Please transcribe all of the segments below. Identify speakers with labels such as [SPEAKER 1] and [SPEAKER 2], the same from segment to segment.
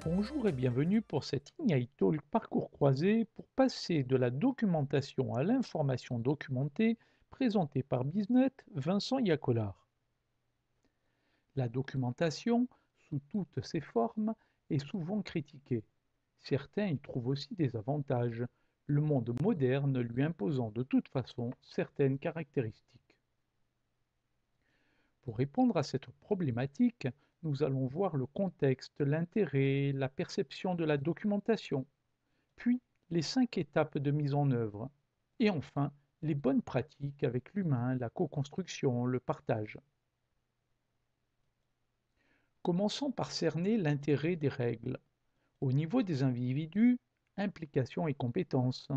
[SPEAKER 1] Bonjour et bienvenue pour cette Ignite Talk parcours croisé pour passer de la documentation à l'information documentée présentée par Biznet Vincent Yacolard. La documentation, sous toutes ses formes, est souvent critiquée. Certains y trouvent aussi des avantages, le monde moderne lui imposant de toute façon certaines caractéristiques. Pour répondre à cette problématique, nous allons voir le contexte, l'intérêt, la perception de la documentation, puis les 5 étapes de mise en œuvre, et enfin les bonnes pratiques avec l'humain, la co-construction, le partage. Commençons par cerner l'intérêt des règles. Au niveau des individus, implication et compétences.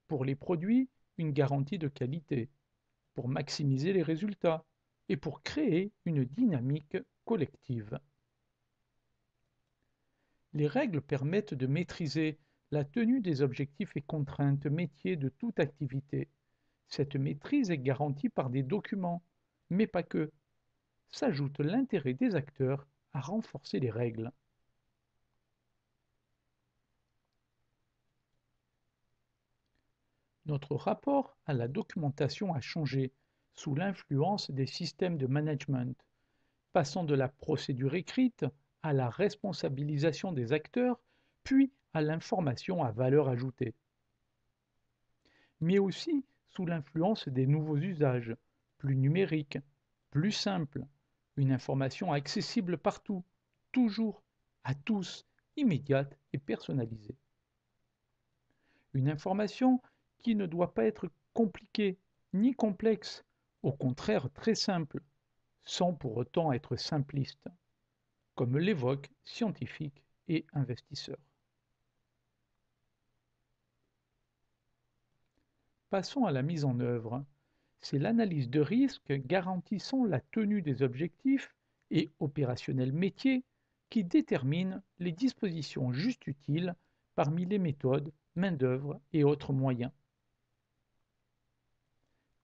[SPEAKER 1] Pour les produits, une garantie de qualité. Pour maximiser les résultats et pour créer une dynamique collective. Les règles permettent de maîtriser la tenue des objectifs et contraintes métiers de toute activité. Cette maîtrise est garantie par des documents, mais pas que. S'ajoute l'intérêt des acteurs à renforcer les règles. Notre rapport à la documentation a changé sous l'influence des systèmes de management, passant de la procédure écrite à la responsabilisation des acteurs, puis à l'information à valeur ajoutée. Mais aussi sous l'influence des nouveaux usages, plus numériques, plus simples, une information accessible partout, toujours, à tous, immédiate et personnalisée. Une information qui ne doit pas être compliquée ni complexe, au contraire très simple, sans pour autant être simpliste, comme l'évoquent scientifiques et investisseurs. Passons à la mise en œuvre. C'est l'analyse de risque garantissant la tenue des objectifs et opérationnels métiers qui détermine les dispositions juste utiles parmi les méthodes, main-d'œuvre et autres moyens.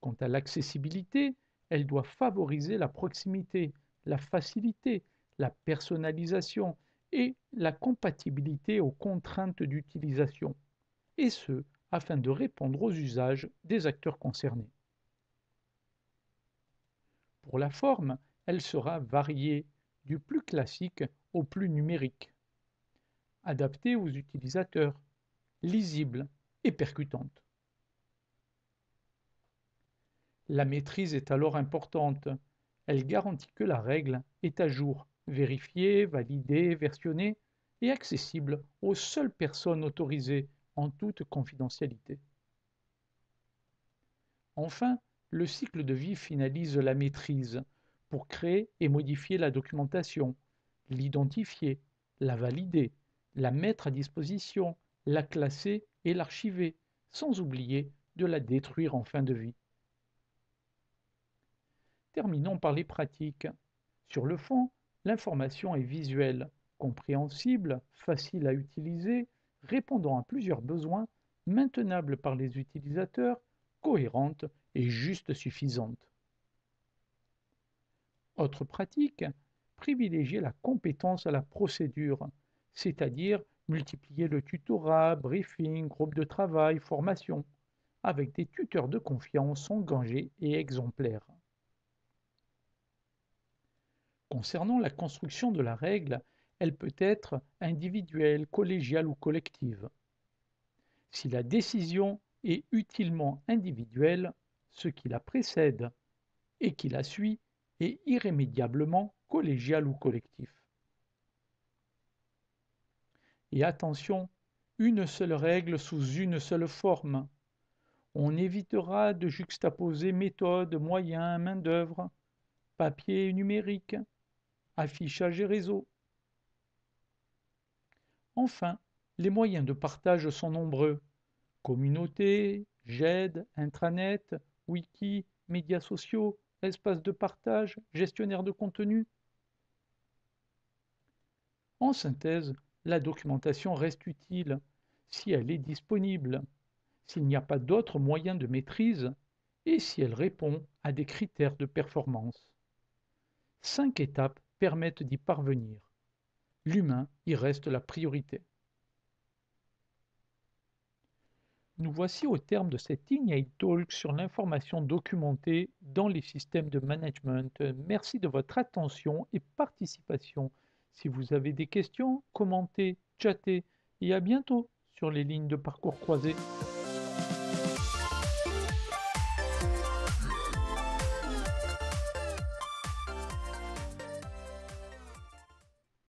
[SPEAKER 1] Quant à l'accessibilité, elle doit favoriser la proximité, la facilité, la personnalisation et la compatibilité aux contraintes d'utilisation, et ce, afin de répondre aux usages des acteurs concernés. Pour la forme, elle sera variée, du plus classique au plus numérique, adaptée aux utilisateurs, lisible et percutante. La maîtrise est alors importante. Elle garantit que la règle est à jour, vérifiée, validée, versionnée et accessible aux seules personnes autorisées en toute confidentialité. Enfin, le cycle de vie finalise la maîtrise pour créer et modifier la documentation, l'identifier, la valider, la mettre à disposition, la classer et l'archiver, sans oublier de la détruire en fin de vie. Terminons par les pratiques. Sur le fond, l'information est visuelle, compréhensible, facile à utiliser, répondant à plusieurs besoins, maintenable par les utilisateurs, cohérente et juste suffisante. Autre pratique, privilégier la compétence à la procédure, c'est-à-dire multiplier le tutorat, briefing, groupe de travail, formation, avec des tuteurs de confiance engagés et exemplaires. Concernant la construction de la règle, elle peut être individuelle, collégiale ou collective. Si la décision est utilement individuelle, ce qui la précède et qui la suit est irrémédiablement collégial ou collectif. Et attention, une seule règle sous une seule forme. On évitera de juxtaposer méthode, moyens, main-d'œuvre, papier et numérique, affichage et réseau. Enfin, les moyens de partage sont nombreux. Communauté, GED, intranet, wiki, médias sociaux, espaces de partage, gestionnaire de contenu. En synthèse, la documentation reste utile si elle est disponible, s'il n'y a pas d'autres moyens de maîtrise et si elle répond à des critères de performance. 5 étapes permettent d'y parvenir. L'humain y reste la priorité. Nous voici au terme de cette Ignite Talk sur l'information documentée dans les systèmes de management. Merci de votre attention et participation. Si vous avez des questions, commentez, chattez et à bientôt sur les lignes de parcours croisés.